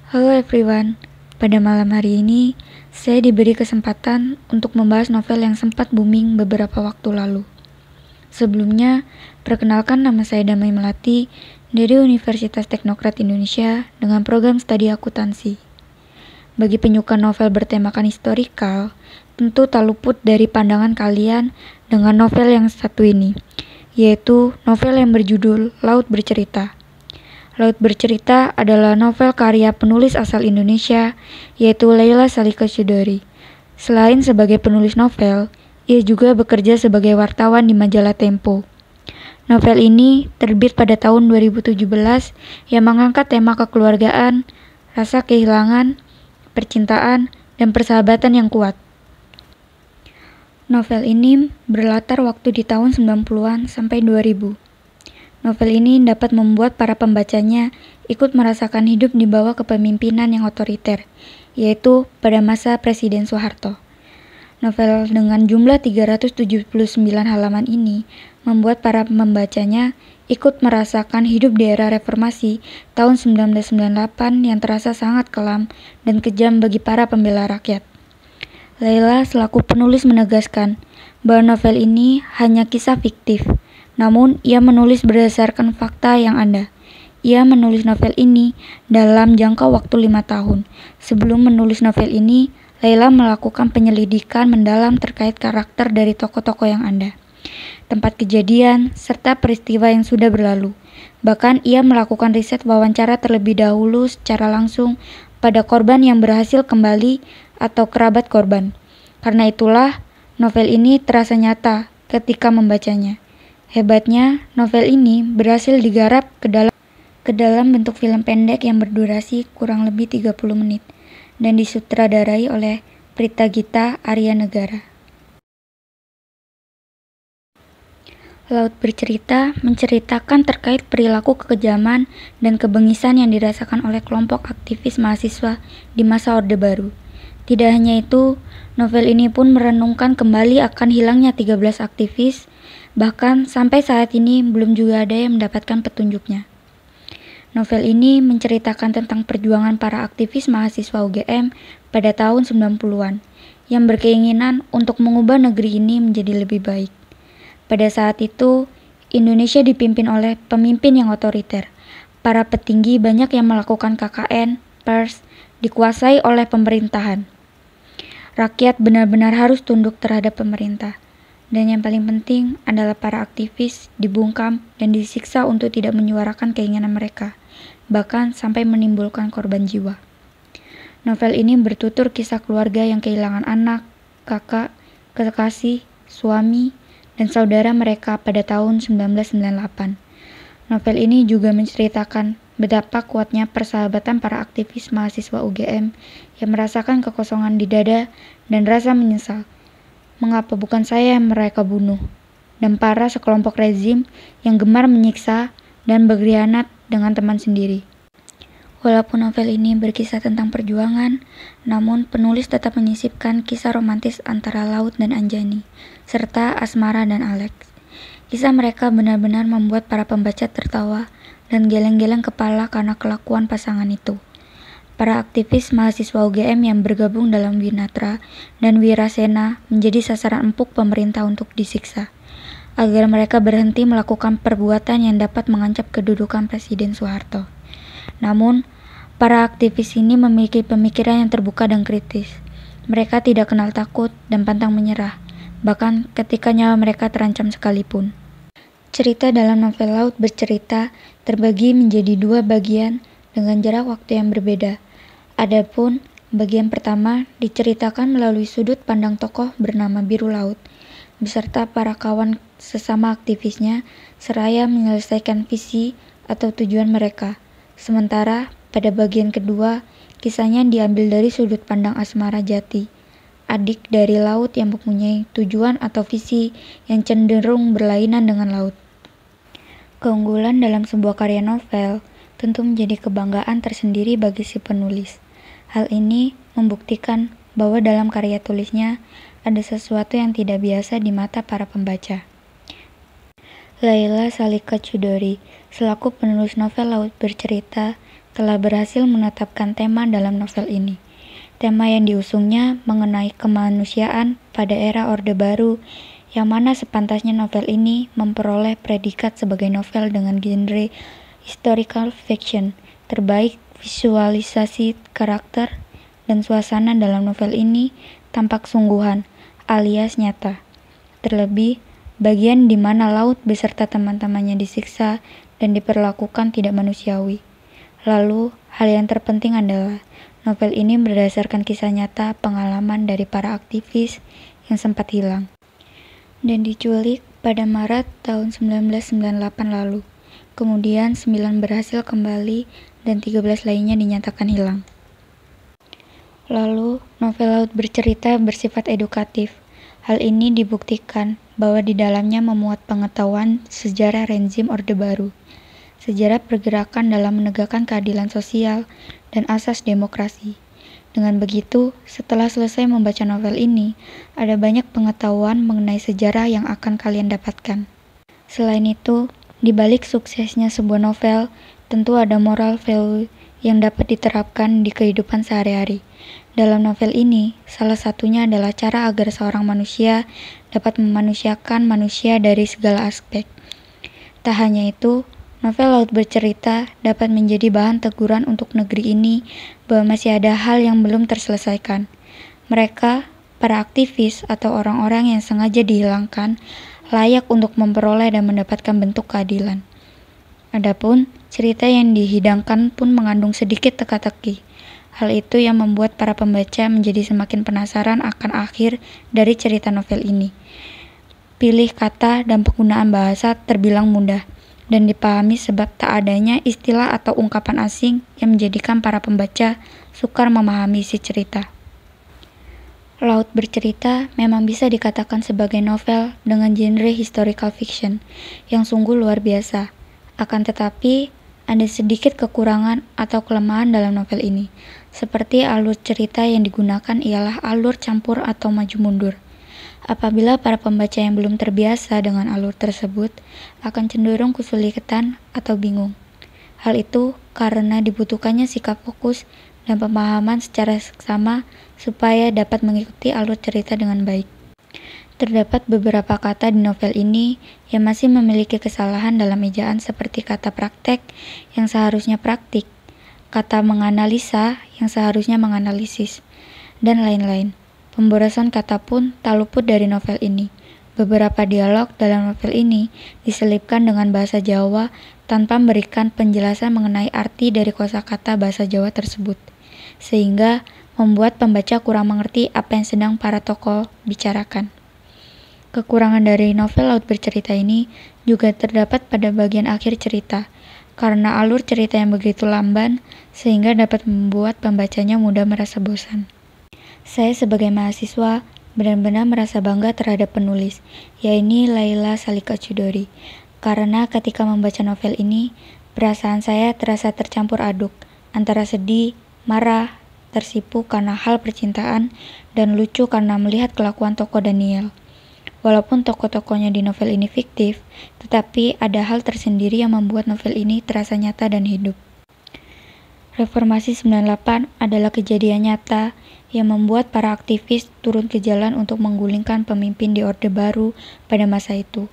Halo everyone, pada malam hari ini saya diberi kesempatan untuk membahas novel yang sempat booming beberapa waktu lalu. Sebelumnya, perkenalkan nama saya Damai Melati dari Universitas Teknokrat Indonesia dengan program studi akuntansi. Bagi penyuka novel bertemakan historikal, tentu tak luput dari pandangan kalian dengan novel yang satu ini, yaitu novel yang berjudul Laut Bercerita. Laut Bercerita adalah novel karya penulis asal Indonesia, yaitu Leila Salika Chudori. Selain sebagai penulis novel, ia juga bekerja sebagai wartawan di majalah Tempo. Novel ini terbit pada tahun 2017 yang mengangkat tema kekeluargaan, rasa kehilangan, percintaan, dan persahabatan yang kuat. Novel ini berlatar waktu di tahun 90-an sampai 2000. Novel ini dapat membuat para pembacanya ikut merasakan hidup di bawah kepemimpinan yang otoriter, yaitu pada masa Presiden Soeharto. Novel dengan jumlah 379 halaman ini membuat para pembacanya ikut merasakan hidup di era reformasi tahun 1998 yang terasa sangat kelam dan kejam bagi para pembela rakyat. Leila selaku penulis menegaskan bahwa novel ini hanya kisah fiktif. Namun, ia menulis berdasarkan fakta yang ada. Ia menulis novel ini dalam jangka waktu 5 tahun. Sebelum menulis novel ini, Leila melakukan penyelidikan mendalam terkait karakter dari tokoh-tokoh yang ada, tempat kejadian, serta peristiwa yang sudah berlalu. Bahkan, ia melakukan riset wawancara terlebih dahulu secara langsung pada korban yang berhasil kembali atau kerabat korban. Karena itulah, novel ini terasa nyata ketika membacanya. Hebatnya, novel ini berhasil digarap ke dalam bentuk film pendek yang berdurasi kurang lebih 30 menit dan disutradarai oleh Prita Gita Arya Negara. Laut Bercerita menceritakan terkait perilaku kekejaman dan kebengisan yang dirasakan oleh kelompok aktivis mahasiswa di masa Orde Baru. Tidak hanya itu, novel ini pun merenungkan kembali akan hilangnya 13 aktivis. Bahkan sampai saat ini belum juga ada yang mendapatkan petunjuknya. Novel ini menceritakan tentang perjuangan para aktivis mahasiswa UGM pada tahun 90-an yang berkeinginan untuk mengubah negeri ini menjadi lebih baik. Pada saat itu, Indonesia dipimpin oleh pemimpin yang otoriter. Para petinggi banyak yang melakukan KKN, pers, dikuasai oleh pemerintahan. Rakyat benar-benar harus tunduk terhadap pemerintah. Dan yang paling penting adalah para aktivis dibungkam dan disiksa untuk tidak menyuarakan keinginan mereka, bahkan sampai menimbulkan korban jiwa. Novel ini bertutur kisah keluarga yang kehilangan anak, kakak, kekasih, suami, dan saudara mereka pada tahun 1998. Novel ini juga menceritakan betapa kuatnya persahabatan para aktivis mahasiswa UGM yang merasakan kekosongan di dada dan rasa menyesal. Mengapa bukan saya yang mereka bunuh? Dan para sekelompok rezim yang gemar menyiksa dan berkhianat dengan teman sendiri. Walaupun novel ini berkisah tentang perjuangan, namun penulis tetap menyisipkan kisah romantis antara Laut dan Anjani, serta Asmara dan Alex. Kisah mereka benar-benar membuat para pembaca tertawa dan geleng-geleng kepala karena kelakuan pasangan itu. Para aktivis mahasiswa UGM yang bergabung dalam Winatra dan Wirasena menjadi sasaran empuk pemerintah untuk disiksa, agar mereka berhenti melakukan perbuatan yang dapat mengancam kedudukan Presiden Soeharto. Namun, para aktivis ini memiliki pemikiran yang terbuka dan kritis. Mereka tidak kenal takut dan pantang menyerah, bahkan ketika nyawa mereka terancam sekalipun. Cerita dalam novel Laut Bercerita terbagi menjadi 2 bagian dengan jarak waktu yang berbeda. Adapun bagian pertama diceritakan melalui sudut pandang tokoh bernama Biru Laut, beserta para kawan sesama aktivisnya, seraya menyelesaikan visi atau tujuan mereka. Sementara pada bagian kedua, kisahnya diambil dari sudut pandang Asmara Jati, adik dari Laut yang mempunyai tujuan atau visi yang cenderung berlainan dengan Laut. Keunggulan dalam sebuah karya novel tentu menjadi kebanggaan tersendiri bagi si penulis. Hal ini membuktikan bahwa dalam karya tulisnya ada sesuatu yang tidak biasa di mata para pembaca. Leila Salika Chudori, selaku penulis novel Laut Bercerita, telah berhasil menetapkan tema dalam novel ini. Tema yang diusungnya mengenai kemanusiaan pada era Orde Baru, yang mana sepantasnya novel ini memperoleh predikat sebagai novel dengan genre historical fiction. Terbaik visualisasi karakter dan suasana dalam novel ini tampak sungguhan, alias nyata. Terlebih, bagian di mana Laut beserta teman-temannya disiksa dan diperlakukan tidak manusiawi. Lalu, hal yang terpenting adalah novel ini berdasarkan kisah nyata pengalaman dari para aktivis yang sempat hilang dan diculik pada Maret tahun 1998 lalu. Kemudian 9 berhasil kembali dan 13 lainnya dinyatakan hilang. Lalu, novel Laut bercerita bersifat edukatif. Hal ini dibuktikan bahwa di dalamnya memuat pengetahuan sejarah rezim Orde Baru, sejarah pergerakan dalam menegakkan keadilan sosial dan asas demokrasi. Dengan begitu, setelah selesai membaca novel ini, ada banyak pengetahuan mengenai sejarah yang akan kalian dapatkan. Selain itu, di balik suksesnya sebuah novel, tentu ada moral value yang dapat diterapkan di kehidupan sehari-hari. Dalam novel ini, salah satunya adalah cara agar seorang manusia dapat memanusiakan manusia dari segala aspek. Tak hanya itu, novel Laut bercerita dapat menjadi bahan teguran untuk negeri ini bahwa masih ada hal yang belum terselesaikan. Mereka, para aktivis atau orang-orang yang sengaja dihilangkan, layak untuk memperoleh dan mendapatkan bentuk keadilan. Adapun cerita yang dihidangkan pun mengandung sedikit teka-teki. Hal itu yang membuat para pembaca menjadi semakin penasaran akan akhir dari cerita novel ini. Pilih kata dan penggunaan bahasa terbilang mudah dan dipahami sebab tak adanya istilah atau ungkapan asing yang menjadikan para pembaca sukar memahami isi cerita. Laut bercerita memang bisa dikatakan sebagai novel dengan genre historical fiction yang sungguh luar biasa. Akan tetapi, ada sedikit kekurangan atau kelemahan dalam novel ini, seperti alur cerita yang digunakan ialah alur campur atau maju mundur. Apabila para pembaca yang belum terbiasa dengan alur tersebut, akan cenderung kesulitan atau bingung. Hal itu karena dibutuhkannya sikap fokus dan pemahaman secara seksama supaya dapat mengikuti alur cerita dengan baik. Terdapat beberapa kata di novel ini yang masih memiliki kesalahan dalam ejaan seperti kata praktek yang seharusnya praktik, kata menganalisa yang seharusnya menganalisis, dan lain-lain. Pemborosan kata pun tak luput dari novel ini. Beberapa dialog dalam novel ini diselipkan dengan bahasa Jawa tanpa memberikan penjelasan mengenai arti dari kosakata bahasa Jawa tersebut, sehingga membuat pembaca kurang mengerti apa yang sedang para tokoh bicarakan. Kekurangan dari novel Laut bercerita ini juga terdapat pada bagian akhir cerita, karena alur cerita yang begitu lamban sehingga dapat membuat pembacanya mudah merasa bosan. Saya sebagai mahasiswa benar-benar merasa bangga terhadap penulis, yaitu Laila Salika Chudori, karena ketika membaca novel ini, perasaan saya terasa tercampur aduk, antara sedih, marah, tersipu karena hal percintaan, dan lucu karena melihat kelakuan tokoh Daniel. Walaupun tokoh-tokohnya di novel ini fiktif, tetapi ada hal tersendiri yang membuat novel ini terasa nyata dan hidup. Reformasi 98 adalah kejadian nyata yang membuat para aktivis turun ke jalan untuk menggulingkan pemimpin di Orde Baru pada masa itu.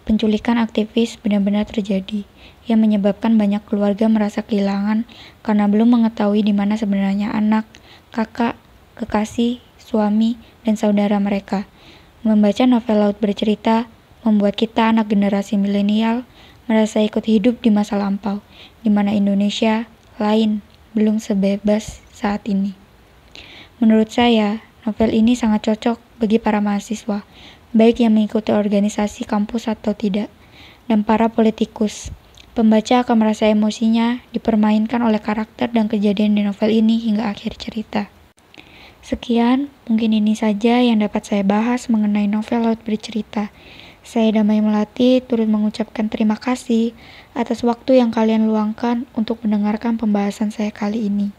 Penculikan aktivis benar-benar terjadi, yang menyebabkan banyak keluarga merasa kehilangan karena belum mengetahui di mana sebenarnya anak, kakak, kekasih, suami, dan saudara mereka. Membaca novel Laut bercerita membuat kita anak generasi milenial merasa ikut hidup di masa lampau, di mana Indonesia lain belum sebebas saat ini. Menurut saya, novel ini sangat cocok bagi para mahasiswa, baik yang mengikuti organisasi kampus atau tidak, dan para politikus. Pembaca akan merasa emosinya dipermainkan oleh karakter dan kejadian di novel ini hingga akhir cerita. Sekian, mungkin ini saja yang dapat saya bahas mengenai novel Laut bercerita. Saya Damai Melati turut mengucapkan terima kasih atas waktu yang kalian luangkan untuk mendengarkan pembahasan saya kali ini.